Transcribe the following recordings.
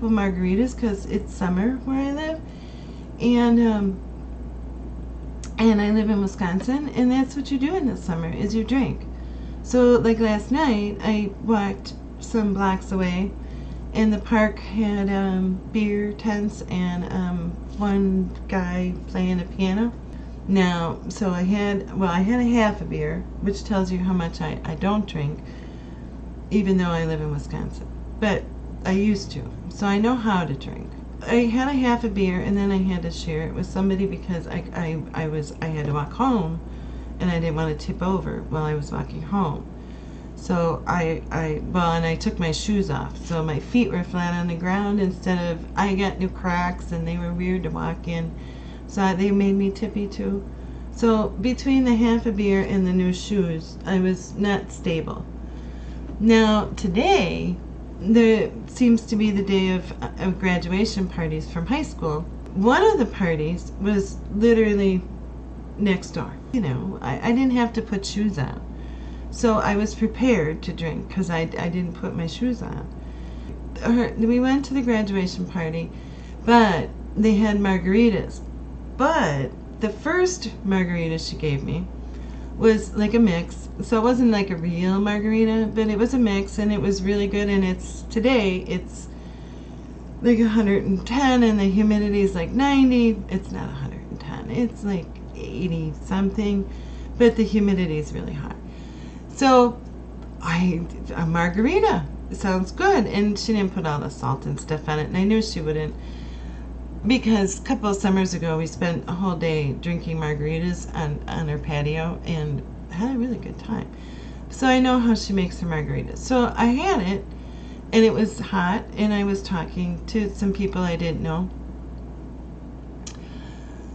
couple margaritas because it's summer where I live, and I live in Wisconsin, and that's what you do in the summer is you drink. So like last night, I walked some blocks away, and the park had beer tents and one guy playing a piano. Now, so I had a half a beer, which tells you how much I don't drink, even though I live in Wisconsin. But I used to, so I know how to drink. I had a half a beer, and then I had to share it with somebody because I had to walk home, and I didn't want to tip over while I was walking home. So I took my shoes off, so my feet were flat on the ground instead of, I got new Crocs and they were weird to walk in, so they made me tippy too. So between the half a beer and the new shoes, I was not stable. Now today, there seems to be the day of graduation parties from high school. One of the parties was literally next door. You know, I didn't have to put shoes on. So I was prepared to drink because I didn't put my shoes on. We went to the graduation party, but they had margaritas. But the first margarita she gave me was like a mix. So it wasn't like a real margarita, but it was a mix, and it was really good. And today it's like 110 and the humidity is like 90. It's not 110. It's like 80 something, but the humidity is really high. So a margarita sounds good, and she didn't put all the salt and stuff on it, and I knew she wouldn't, because a couple of summers ago we spent a whole day drinking margaritas on her patio and had a really good time. So I know how she makes her margaritas. So I had it, and it was hot, and I was talking to some people I didn't know.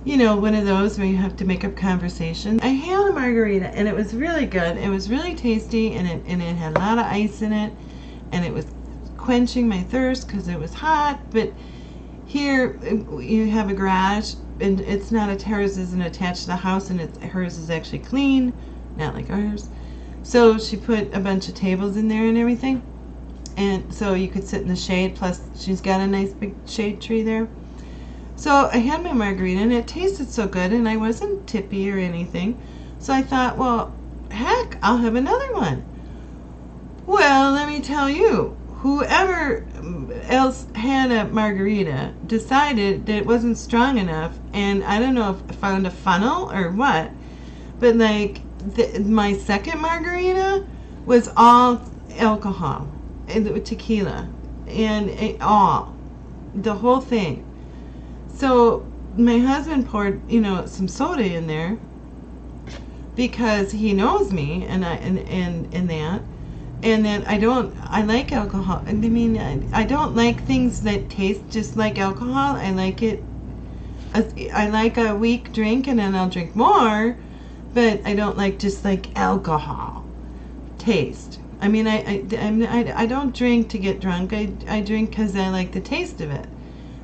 You know, one of those where you have to make up conversation. I had a margarita, and it was really good. It was really tasty, and it had a lot of ice in it, and it was quenching my thirst because it was hot. But here you have a garage, and it's not hers isn't attached to the house, and hers is actually clean, not like ours. So she put a bunch of tables in there and everything, and so you could sit in the shade. Plus, she's got a nice big shade tree there. So I had my margarita, and it tasted so good, and I wasn't tippy or anything. So I thought, well, heck, I'll have another one. Well, let me tell you, whoever else had a margarita decided that it wasn't strong enough, and I don't know if I found a funnel or what, but like my second margarita was all alcohol, and tequila, and the whole thing. So my husband poured, some soda in there because he knows me, and then I like alcohol. I mean, I don't like things that taste just like alcohol. I like a weak drink, and then I'll drink more, but I don't like just like alcohol taste. I mean, I don't drink to get drunk. I drink because I like the taste of it,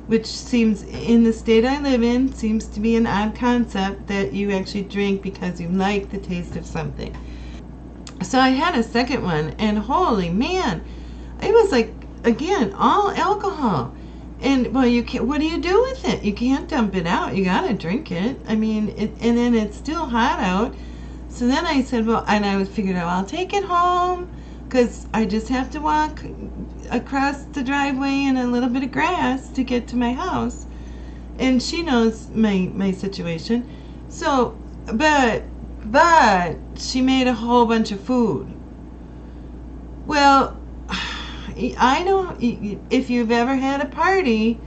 which seems, in the state I live in, seems to be an odd concept that you actually drink because you like the taste of something. So I had a second one, and holy man, it was like, again, all alcohol. And well, what do you do with it? You can't dump it out. You gotta drink it. I mean, and then it's still hot out. So then I said, well, and I figured out, I'll take it home because I just have to walk across the driveway and a little bit of grass to get to my house, and she knows my situation. So but she made a whole bunch of food. Well, I know if you've ever had a party,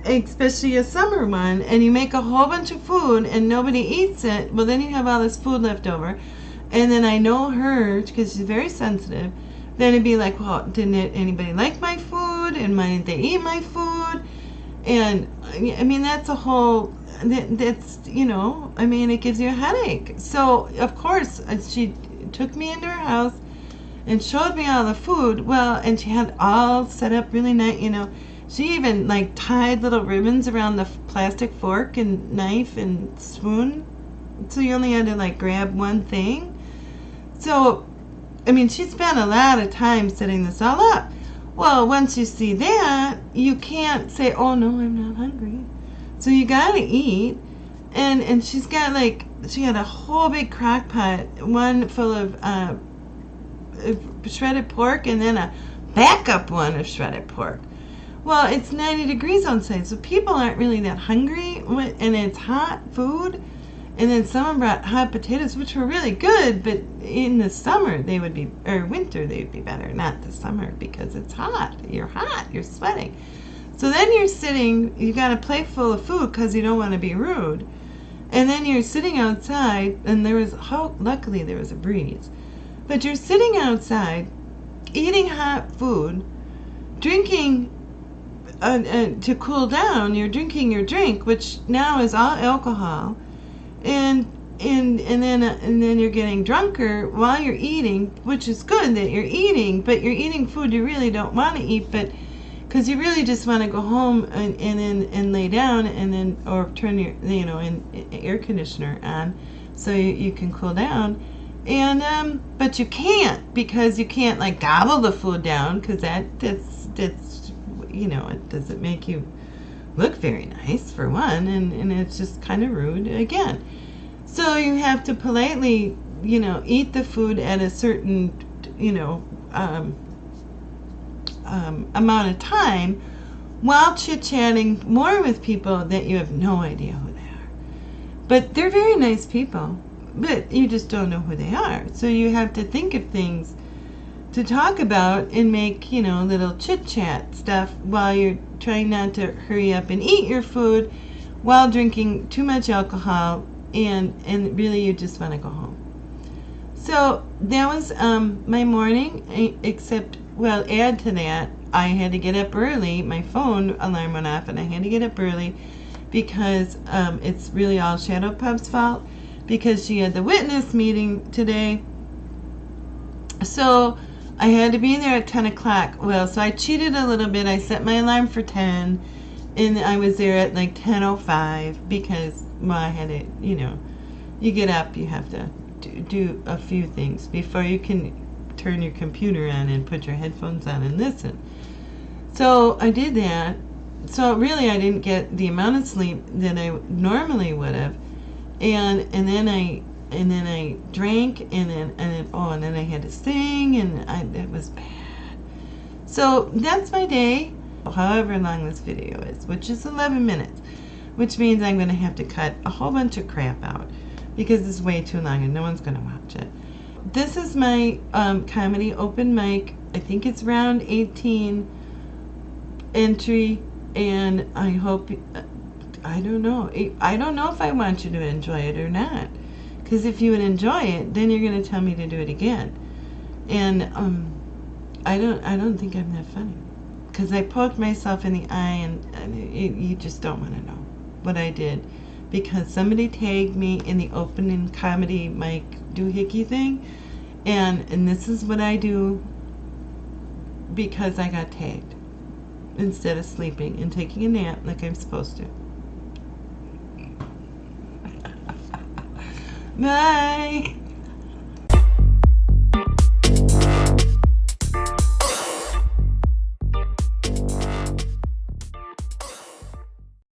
especially a summer one, and you make a whole bunch of food and nobody eats it, well, then you have all this food left over. And then I know her, because she's very sensitive, then it'd be like, well, didn't anybody like my food? And why didn't they eat my food? And I mean, that's a whole, that's, I mean, it gives you a headache. So, of course, she took me into her house and showed me all the food. Well, and she had all set up really nice, She even, like, tied little ribbons around the plastic fork and knife and spoon. So you only had to, like, grab one thing. So, I mean, she spent a lot of time setting this all up. Well, once you see that, you can't say, "Oh no, I'm not hungry." So you gotta eat. And she's got she had a whole big crock pot, one full of shredded pork, and then a backup one of shredded pork. Well, it's 90 degrees outside, so people aren't really that hungry, and it's hot food. And then someone brought hot potatoes, which were really good, but in the summer they would be, or winter they would be better, not the summer, because it's hot. You're hot, you're sweating. So then you're sitting, you got a plate full of food because you don't want to be rude. And then you're sitting outside, and luckily there was a breeze. But you're sitting outside, eating hot food, drinking to cool down. You're drinking your drink, which now is all alcohol, and then you're getting drunker while you're eating, which is good that you're eating, but you're eating food you really don't want to eat, but because you really just want to go home and lay down, and then or turn your air conditioner on so you can cool down, and but you can't, because you can't like gobble the food down, because that's it doesn't make you look very nice, for one, and it's just kind of rude again. So you have to politely eat the food at a certain amount of time, while chit-chatting more with people that you have no idea who they are. But they're very nice people, but you just don't know who they are. So you have to think of things to talk about and make, little chit-chat stuff while you're trying not to hurry up and eat your food while drinking too much alcohol, and really you just want to go home. So that was my morning, except, well, add to that, I had to get up early. My phone alarm went off, and I had to get up early because it's really all Shadow Pup's fault, because she had the witness meeting today. So I had to be there at 10 o'clock. Well, so I cheated a little bit. I set my alarm for 10, and I was there at like 10:05 because, well, I had to, you get up, you have to do a few things before you can turn your computer on and put your headphones on and listen. So I did that. So really I didn't get the amount of sleep that I normally would have. And then I drank, and then I had to sing, and it was bad. So that's my day, however long this video is, which is 11 minutes, which means I'm going to have to cut a whole bunch of crap out because it's way too long and no one's going to watch it. This is my comedy open mic. I think it's round 18 entry, and I hope, I don't know if I want you to enjoy it or not, because if you would enjoy it, then you're going to tell me to do it again. And I don't think I'm that funny, because I poked myself in the eye, and you just don't want to know what I did, because somebody tagged me in the opening comedy mic doohickey thing, and this is what I do because I got tagged, instead of sleeping and taking a nap like I'm supposed to. Bye.